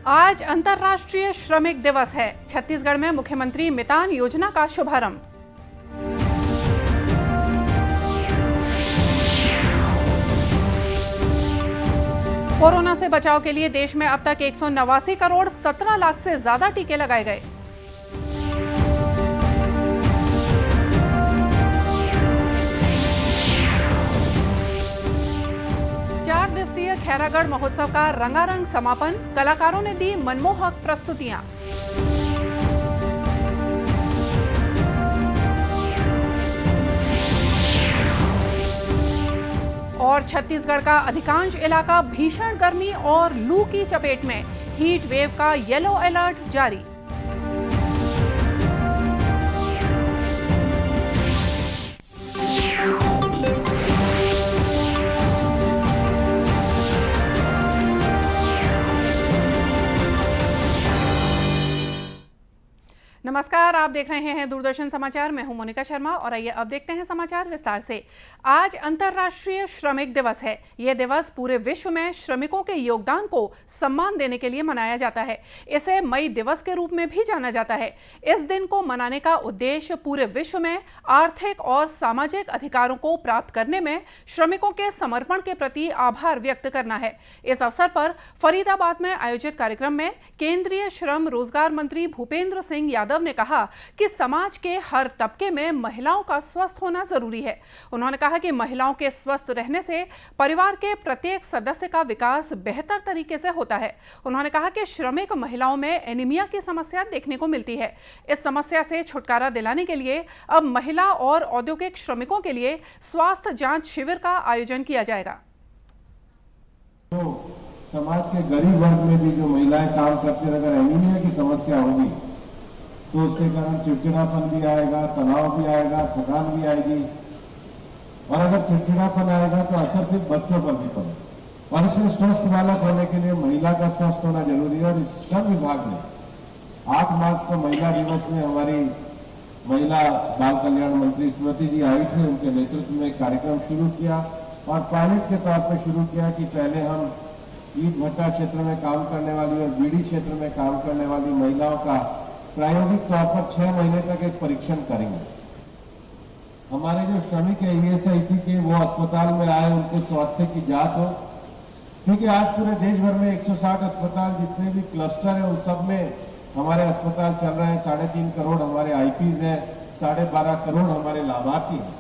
आज अंतर्राष्ट्रीय श्रमिक दिवस है। छत्तीसगढ़ में मुख्यमंत्री मितान योजना का शुभारंभ। कोरोना से बचाव के लिए देश में अब तक 189 करोड़ 17 लाख से ज्यादा टीके लगाए गए। दिवसीय खैरागढ़ महोत्सव का रंगारंग समापन। कलाकारों ने दी मनमोहक प्रस्तुतियां। और छत्तीसगढ़ का अधिकांश इलाका भीषण गर्मी और लू की चपेट में। हीट वेव का येलो अलर्ट जारी। नमस्कार, आप देख रहे हैं दूरदर्शन समाचार। मैं हूं मोनिका शर्मा और आइए अब देखते हैं समाचार विस्तार से। आज अंतर्राष्ट्रीय श्रमिक दिवस है। यह दिवस पूरे विश्व में श्रमिकों के योगदान को सम्मान देने के लिए मनाया जाता है। इसे मई दिवस के रूप में भी जाना जाता है। इस दिन को मनाने का उद्देश्य पूरे विश्व में आर्थिक और सामाजिक अधिकारों को प्राप्त करने में श्रमिकों के समर्पण के प्रति आभार व्यक्त करना है। इस अवसर पर फरीदाबाद में आयोजित कार्यक्रम में केंद्रीय श्रम रोजगार मंत्री भूपेंद्र सिंह यादव ने कहा कि समाज के हर तबके में महिलाओं का स्वस्थ होना जरूरी है। उन्होंने कहा कि महिलाओं के स्वस्थ रहने से परिवार के प्रत्येक सदस्य का विकास बेहतर तरीके से होता है। उन्होंने कहा कि श्रमिक महिलाओं में एनीमिया की समस्या देखने को मिलती है। इस समस्या से छुटकारा दिलाने के लिए अब महिला और औद्योगिक श्रमिकों के लिए स्वास्थ्य जांच शिविर का आयोजन किया जाएगा। तो समाज के गरीब वर्ग में भी जो महिलाएं काम करती हैं, अगर एनीमिया की समस्या होगी तो उसके कारण चिड़चिड़ापन भी आएगा, तनाव भी आएगा, थकान भी आएगी। और अगर चिड़चिड़ापन आएगा तो असर फिर बच्चों पर भी पड़ेगा। और इसलिए स्वस्थ बालक होने के लिए महिला का स्वस्थ होना जरूरी है। और इस श्रम विभाग ने 8 मार्च को महिला दिवस में हमारी महिला बाल कल्याण मंत्री स्मृति जी आई थी, उनके नेतृत्व में कार्यक्रम शुरू किया और पायलट के तौर पर शुरू किया कि पहले हम ईट भट्टा क्षेत्र में काम करने वाली और बीड़ी क्षेत्र में काम करने वाली महिलाओं का प्रायोगिक तौर पर 6 महीने तक एक परीक्षण करेंगे। हमारे जो श्रमिक है ईएसआईसी के, वो अस्पताल में आए, उनके स्वास्थ्य की जांच हो, क्योंकि आज पूरे देश भर में 160 अस्पताल जितने भी क्लस्टर है उन सब में हमारे अस्पताल चल रहे हैं। 3.5 करोड़ हमारे आईपीज हैं, 12.5 करोड़ हमारे लाभार्थी हैं।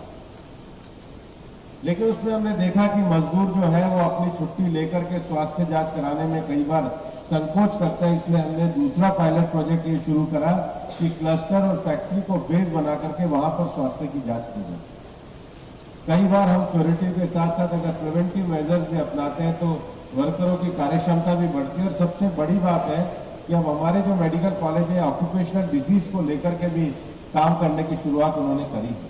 लेकिन उसमें हमने देखा कि मजदूर जो है वो अपनी छुट्टी लेकर के स्वास्थ्य जांच कराने में कई बार संकोच करते हैं। इसलिए हमने दूसरा पायलट प्रोजेक्ट ये शुरू करा कि क्लस्टर और फैक्ट्री को बेस बना करके वहां पर स्वास्थ्य की जांच की जाए। कई बार हम क्यूरेटिव के साथ साथ अगर प्रिवेंटिव मेजर्स भी अपनाते हैं तो वर्करों की कार्यक्षमता भी बढ़ती है। और सबसे बड़ी बात है कि अब हमारे जो मेडिकल कॉलेज है ऑक्यूपेशनल डिजीज को लेकर के भी काम करने की शुरुआत उन्होंने करी है।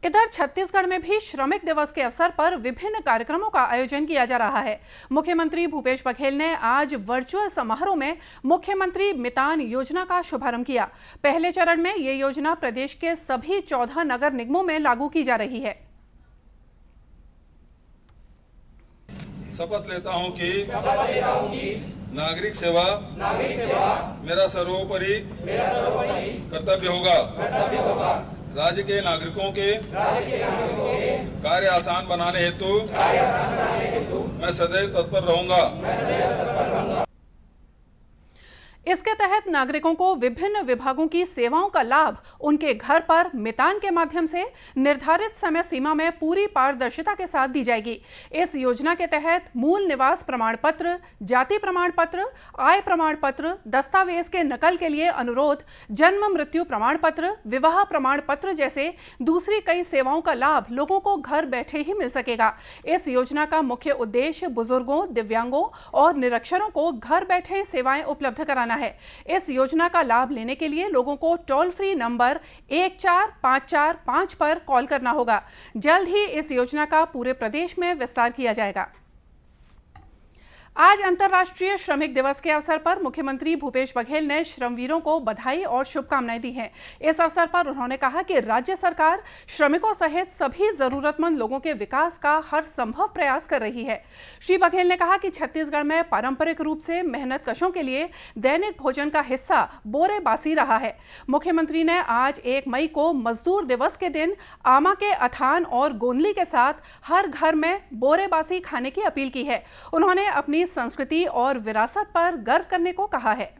इधर छत्तीसगढ़ में भी श्रमिक दिवस के अवसर पर विभिन्न कार्यक्रमों का आयोजन किया जा रहा है। मुख्यमंत्री भूपेश बघेल ने आज वर्चुअल समारोह में मुख्यमंत्री मितान योजना का शुभारंभ किया। पहले चरण में ये योजना प्रदेश के सभी 14 नगर निगमों में लागू की जा रही है। शपथ लेता हूं कि नागरिक सेवा मेरा सर्वोपरि कर्तव्य होगा। राज्य के नागरिकों के कार्य आसान बनाने हेतु मैं सदैव तत्पर रहूंगा। इसके तहत नागरिकों को विभिन्न विभागों की सेवाओं का लाभ उनके घर पर मितान के माध्यम से निर्धारित समय सीमा में पूरी पारदर्शिता के साथ दी जाएगी। इस योजना के तहत मूल निवास प्रमाण पत्र, जाति प्रमाण पत्र, आय प्रमाण पत्र, दस्तावेज के नकल के लिए अनुरोध, जन्म मृत्यु प्रमाण पत्र, विवाह प्रमाण पत्र जैसे दूसरी कई सेवाओं का लाभ लोगों को घर बैठे ही मिल सकेगा। इस योजना का मुख्य उद्देश्य बुजुर्गों, दिव्यांगों और निरक्षरों को घर बैठे सेवाएं उपलब्ध कराना है। इस योजना का लाभ लेने के लिए लोगों को टोल फ्री नंबर 14545 पर कॉल करना होगा। जल्द ही इस योजना का पूरे प्रदेश में विस्तार किया जाएगा। आज अंतर्राष्ट्रीय श्रमिक दिवस के अवसर पर मुख्यमंत्री भूपेश बघेल ने श्रमवीरों को बधाई और शुभकामनाएं दी हैं। इस अवसर पर उन्होंने कहा कि राज्य सरकार श्रमिकों सहित सभी जरूरतमंद लोगों के विकास का हर संभव प्रयास कर रही है। श्री बघेल ने कहा कि छत्तीसगढ़ में पारंपरिक रूप से मेहनतकशों के लिए दैनिक भोजन का हिस्सा बोरेबासी रहा है। मुख्यमंत्री ने आज 1 मई को मजदूर दिवस के दिन आमा के अथान और गोंदली के साथ हर घर में बोरेबासी खाने की अपील की है। उन्होंने अपनी संस्कृति और विरासत पर गर्व करने को कहा है।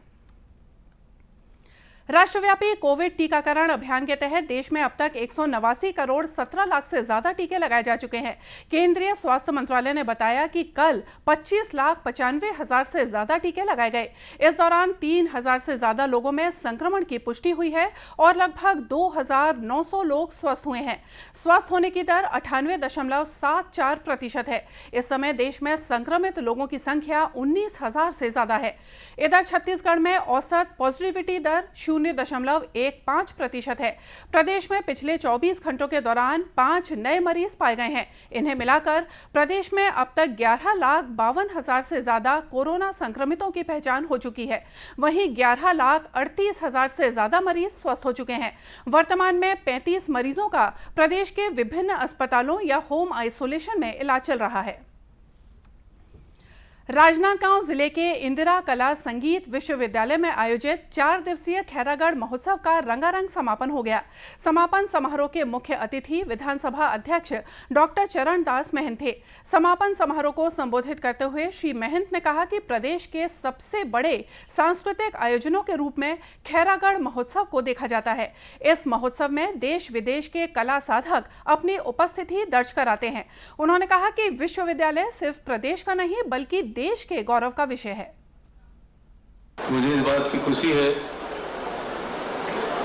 राष्ट्रव्यापी कोविड टीकाकरण अभियान के तहत देश में अब तक 189 करोड़ 17 लाख से ज्यादा टीके लगाए जा चुके हैं। केंद्रीय स्वास्थ्य मंत्रालय ने बताया कि कल 25,95,000 से ज्यादा टीके लगाए गए। इस दौरान 3,000 से ज्यादा लोगों में संक्रमण की पुष्टि हुई है और लगभग 2,900 लोग स्वस्थ हुए हैं। स्वस्थ होने की दर 98.74% है। इस समय देश में संक्रमित लोगों की संख्या 19,000 से ज्यादा है। इधर छत्तीसगढ़ में औसत पॉजिटिविटी दर 0.15% है। प्रदेश में पिछले 24 घंटों के दौरान 5 नए मरीज पाए गए हैं। इन्हें मिलाकर प्रदेश में अब तक 11,52,000 से ज्यादा कोरोना संक्रमितों की पहचान हो चुकी है। वहीं 11,38,000 से ज्यादा मरीज स्वस्थ हो चुके हैं। वर्तमान में 35 मरीजों का प्रदेश के विभिन्न अस्पतालों या होम आइसोलेशन में इलाज चल रहा है। राजनांदगांव जिले के इंदिरा कला संगीत विश्वविद्यालय में आयोजित 4 दिवसीय खैरागढ़ महोत्सव का रंगारंग समापन हो गया। समापन समारोह के मुख्य अतिथि विधानसभा अध्यक्ष डॉक्टर चरण दास महंत थे। समापन समारोह को संबोधित करते हुए श्री महंत ने कहा कि प्रदेश के सबसे बड़े सांस्कृतिक आयोजनों के रूप में खैरागढ़ महोत्सव को देखा जाता है। इस महोत्सव में देश विदेश के कला साधक अपनी उपस्थिति दर्ज कराते हैं। उन्होंने कहा कि विश्वविद्यालय सिर्फ प्रदेश का नहीं बल्कि देश के गौरव का विषय है। मुझे इस बात की खुशी है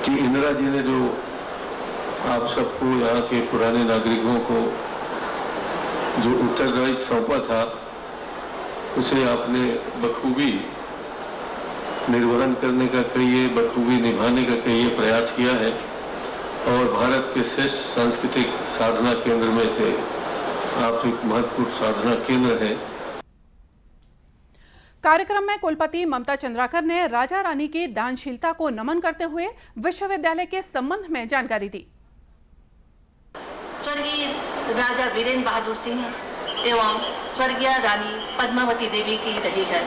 कि इंदिरा जी ने जो आप सबको, यहाँ के पुराने नागरिकों को जो उत्तरदायित्व सौंपा था, उसे आपने बखूबी निर्वहन करने का कहिए, बखूबी निभाने का कहिए प्रयास किया है और भारत के श्रेष्ठ सांस्कृतिक साधना केंद्र में से आप एक महत्वपूर्ण साधना केंद्र है। कार्यक्रम में कुलपति ममता चंद्राकर ने राजा रानी की दानशीलता को नमन करते हुए विश्वविद्यालय के संबंध में जानकारी दी। स्वर्गीय राजा वीरेंद्र बहादुर सिंह एवं स्वर्गीय रानी पद्मावती देवी की रही है।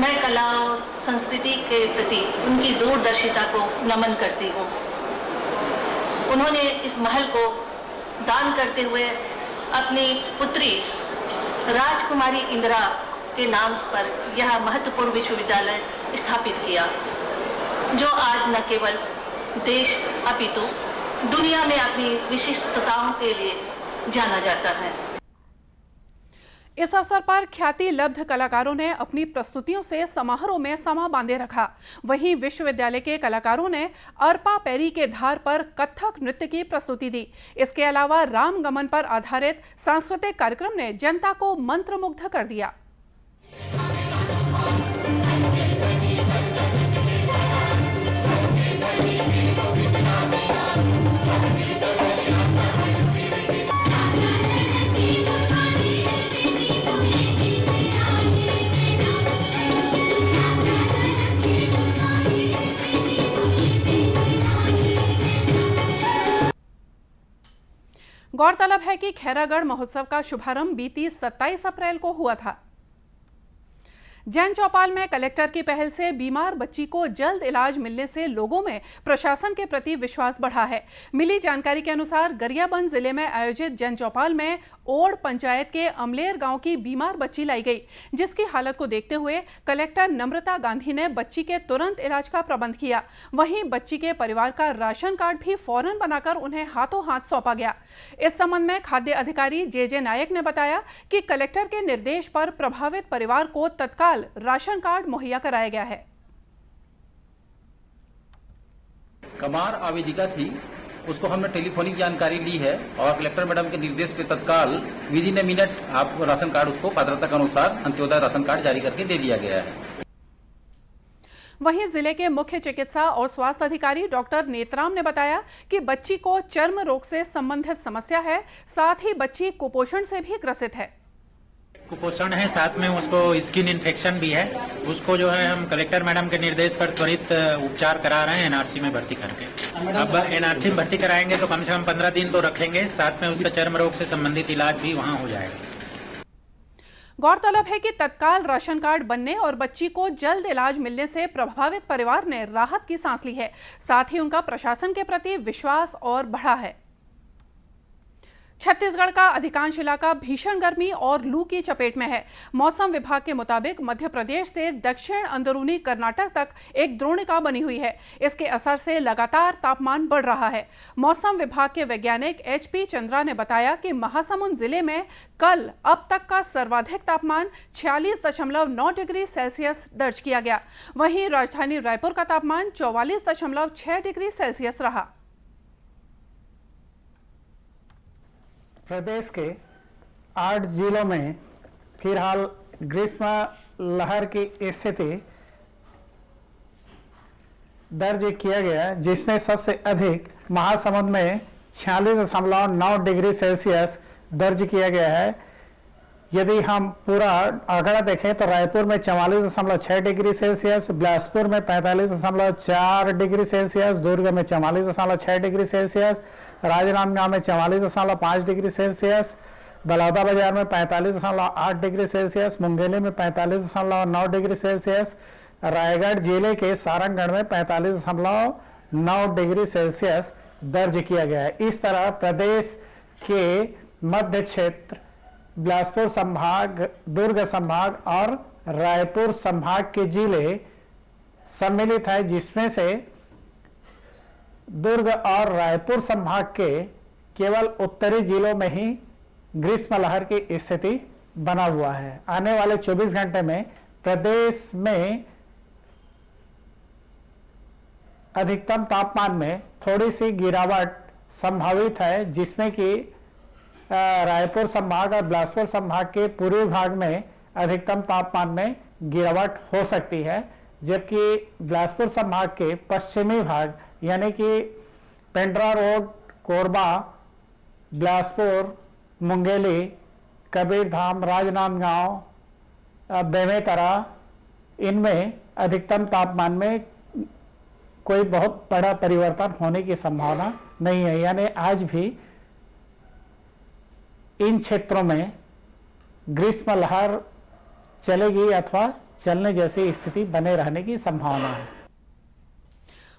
मैं कला और संस्कृति के प्रति उनकी दूरदर्शिता को नमन करती हूँ। उन्होंने इस महल को दान करते हुए अपनी पुत्री राजकुमारी इंदिरा के नाम पर यह महत्वपूर्ण विश्वविद्यालय स्थापित किया, जो आज न केवल देश अपितु दुनिया में अपनी विशिष्टताओं के लिए जाना जाता है। इस अवसर पर ख्याति लब्ध कलाकारों ने अपनी प्रस्तुतियों से समारोह में समा बांधे रखा। वहीं विश्वविद्यालय के कलाकारों ने अरपा पैरी के धार पर कथक नृत्य की प्रस्तुति दी। इसके अलावा रामगमन पर आधारित सांस्कृतिक कार्यक्रम ने जनता को मंत्रमुग्ध कर दिया। गौरतलब है कि खैरागढ़ महोत्सव का शुभारंभ बीती 27 अप्रैल को हुआ था। जैन चौपाल में कलेक्टर की पहल से बीमार बच्ची को जल्द इलाज मिलने से लोगों में प्रशासन के प्रति विश्वास बढ़ा है। मिली जानकारी के अनुसार गरियाबंद जिले में आयोजित जैन चौपाल में ओड़ पंचायत के अमलेर गांव की बीमार बच्ची लाई गई, जिसकी हालत को देखते हुए कलेक्टर नम्रता गांधी ने बच्ची के तुरंत इलाज का प्रबंध किया। वहीं बच्ची के परिवार का राशन कार्ड भी फौरन बनाकर उन्हें हाथों हाथ सौंपा गया। इस संबंध में खाद्य अधिकारी जे नायक ने बताया कि कलेक्टर के निर्देश पर प्रभावित परिवार को तत्काल राशन कार्ड मुहैया कराया गया है। कमार आवेदिका थी, उसको हमने टेलीफोनिक जानकारी ली है और कलेक्टर मैडम के निर्देश पे तत्काल विद इन ए मिनट आपको राशन कार्ड उसको पात्रता के अनुसार अंत्योदय राशन कार्ड जारी करके दे दिया गया है। वहीं जिले के मुख्य चिकित्सा और स्वास्थ्य अधिकारी डॉक्टर नेतराम ने बताया कि बच्ची को चर्म रोग से संबंधित समस्या है, साथ ही बच्ची कुपोषण से भी ग्रसित है। कुपोषण है, साथ में उसको स्किन इन्फेक्शन भी है। उसको जो है हम कलेक्टर मैडम के निर्देश पर त्वरित उपचार करा रहे हैं एनआरसी में भर्ती करके। अब एनआरसी में भर्ती कराएंगे तो कम से कम 15 दिन तो रखेंगे, साथ में उसका चर्म रोग से संबंधित इलाज भी वहाँ हो जाएगा। गौरतलब है कि तत्काल राशन कार्ड बनने और बच्ची को जल्द इलाज मिलने से प्रभावित परिवार ने राहत की सांस ली है। साथ ही उनका प्रशासन के प्रति विश्वास और बढ़ा है। छत्तीसगढ़ का अधिकांश इलाका भीषण गर्मी और लू की चपेट में है। मौसम विभाग के मुताबिक मध्य प्रदेश से दक्षिण अंदरूनी कर्नाटक तक एक द्रोणिका बनी हुई है। इसके असर से लगातार तापमान बढ़ रहा है। मौसम विभाग के वैज्ञानिक HP चंद्रा ने बताया कि महासमुंद जिले में कल अब तक का सर्वाधिक तापमान 46.9 डिग्री सेल्सियस दर्ज किया गया। वहीं राजधानी रायपुर का तापमान 44.6 डिग्री सेल्सियस रहा। प्रदेश के 8 जिलों में फिलहाल ग्रीष्म लहर की स्थिति दर्ज किया गया, जिसमें सबसे अधिक महासमुंद में 46.9 डिग्री सेल्सियस दर्ज किया गया है। यदि हम पूरा आंकड़ा देखें तो रायपुर में 44.6 डिग्री सेल्सियस, बिलासपुर में 45.4 डिग्री सेल्सियस, दुर्ग में 44.6 डिग्री सेल्सियस, राजनांदगांव में 44.5 डिग्री सेल्सियस, बलौदाबाजार में 45.8 डिग्री सेल्सियस, मुंगेली में 45.9 डिग्री सेल्सियस, रायगढ़ जिले के सारंगगढ़ में 45.9 डिग्री सेल्सियस दर्ज किया गया है। इस तरह प्रदेश के मध्य क्षेत्र, बिलासपुर संभाग, दुर्ग संभाग और रायपुर संभाग के जिले सम्मिलित है, जिसमें से दुर्ग और रायपुर संभाग के केवल उत्तरी जिलों में ही ग्रीष्म लहर की स्थिति बना हुआ है। आने वाले 24 घंटे में प्रदेश में अधिकतम तापमान में थोड़ी सी गिरावट संभावित है, जिसमें कि रायपुर संभाग और बिलासपुर संभाग के पूर्वी भाग में अधिकतम तापमान में गिरावट हो सकती है, जबकि बिलासपुर संभाग के पश्चिमी भाग यानी कि पेंड्रा रोड, कोरबा, बिलासपुर, मुंगेली, कबीरधाम, राजनांदगांव, बेमेतरा, इनमें अधिकतम तापमान में कोई बहुत बड़ा परिवर्तन होने की संभावना नहीं है। यानी आज भी इन क्षेत्रों में ग्रीष्म लहर चलेगी अथवा चलने जैसी स्थिति बने रहने की संभावना है।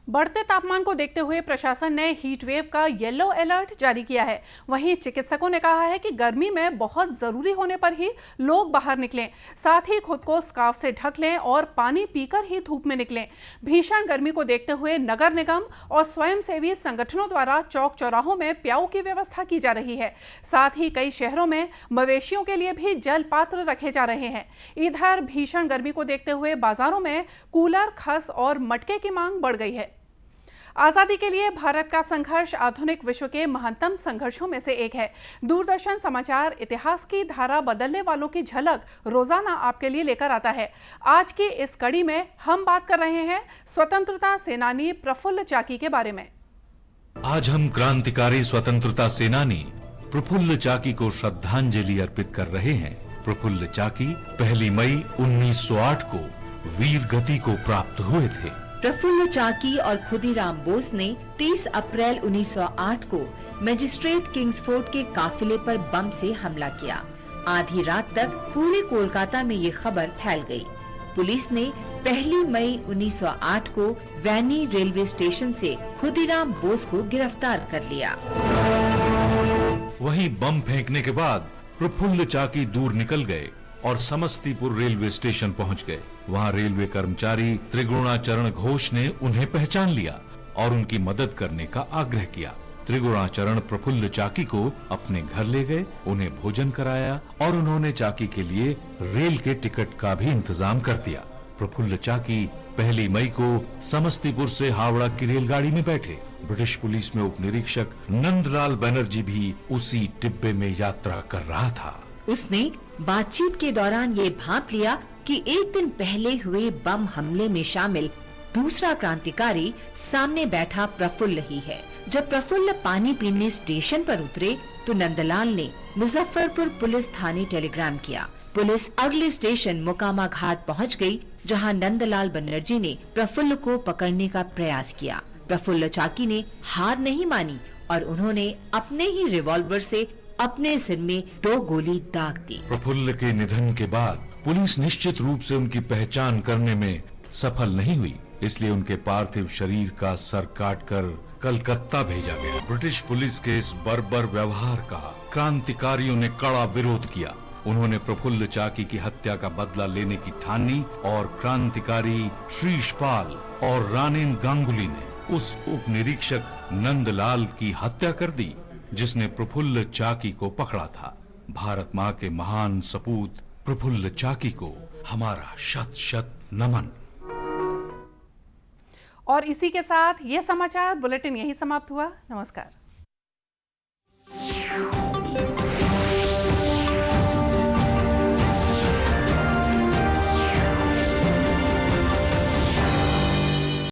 बढ़ते तापमान को देखते हुए प्रशासन ने हीट वेव का येलो अलर्ट जारी किया है। वहीं चिकित्सकों ने कहा है कि गर्मी में बहुत जरूरी होने पर ही लोग बाहर निकलें, साथ ही खुद को स्कार्फ से ढक लें और पानी पीकर ही धूप में निकलें। भीषण गर्मी को देखते हुए नगर निगम और स्वयंसेवी संगठनों द्वारा चौक चौराहों में प्याऊ की व्यवस्था की जा रही है। साथ ही कई शहरों में मवेशियों के लिए भी जल पात्र रखे जा रहे हैं। इधर भीषण गर्मी को देखते हुए बाजारों में कूलर, खस और मटके की मांग बढ़ गई है। आजादी के लिए भारत का संघर्ष आधुनिक विश्व के महानतम संघर्षों में से एक है। दूरदर्शन समाचार इतिहास की धारा बदलने वालों की झलक रोजाना आपके लिए लेकर आता है। आज की इस कड़ी में हम बात कर रहे हैं स्वतंत्रता सेनानी प्रफुल्ल चाकी के बारे में। आज हम क्रांतिकारी स्वतंत्रता सेनानी प्रफुल्ल चाकी को श्रद्धांजलि अर्पित कर रहे हैं। प्रफुल्ल चाकी 1 मई 1908 को वीर गति को प्राप्त हुए थे। प्रफुल्ल चाकी और खुदीराम बोस ने 30 अप्रैल 1908 को मजिस्ट्रेट किंग्सफोर्ड के काफिले पर बम से हमला किया। आधी रात तक पूरे कोलकाता में ये खबर फैल गई। पुलिस ने 1 मई 1908 को वैनी रेलवे स्टेशन से खुदीराम बोस को गिरफ्तार कर लिया। वहीं बम फेंकने के बाद प्रफुल्ल चाकी दूर निकल गए और समस्तीपुर रेलवे स्टेशन पहुंच गए। वहां रेलवे कर्मचारी त्रिगुणाचरण घोष ने उन्हें पहचान लिया और उनकी मदद करने का आग्रह किया। त्रिगुणाचरण प्रफुल्ल चाकी को अपने घर ले गए, उन्हें भोजन कराया और उन्होंने चाकी के लिए रेल के टिकट का भी इंतजाम कर दिया। प्रफुल्ल चाकी 1 मई को समस्तीपुर से हावड़ा की रेलगाड़ी में बैठे। ब्रिटिश पुलिस में उप निरीक्षक नंदलाल बनर्जी भी उसी डिब्बे में यात्रा कर रहा था। उसने बातचीत के दौरान ये भांप लिया कि एक दिन पहले हुए बम हमले में शामिल दूसरा क्रांतिकारी सामने बैठा प्रफुल्ल ही है। जब प्रफुल्ल पानी पीने स्टेशन पर उतरे तो नंदलाल ने मुजफ्फरपुर पुलिस थाने टेलीग्राम किया। पुलिस अगले स्टेशन मुकामा घाट पहुंच गई, जहां नंदलाल बनर्जी ने प्रफुल्ल को पकड़ने का प्रयास किया। प्रफुल्ल चाकी ने हार नहीं मानी और उन्होंने अपने ही रिवॉल्वर से अपने सिर में 2 गोली दाग दी। प्रफुल्ल के निधन के बाद पुलिस निश्चित रूप से उनकी पहचान करने में सफल नहीं हुई, इसलिए उनके पार्थिव शरीर का सर काटकर कलकत्ता भेजा गया। ब्रिटिश पुलिस के इस बर्बर व्यवहार का क्रांतिकारियों ने कड़ा विरोध किया। उन्होंने प्रफुल्ल चाकी की हत्या का बदला लेने की ठानी और क्रांतिकारी श्रीशपाल और रानीन गांगुली ने उस उप निरीक्षक नंदलाल की हत्या कर दी, जिसने प्रफुल्ल चाकी को पकड़ा था। भारत माँ के महान सपूत प्रफुल्ल चाकी को हमारा शत शत नमन। और इसी के साथ ये समाचार बुलेटिन यही समाप्त हुआ। नमस्कार।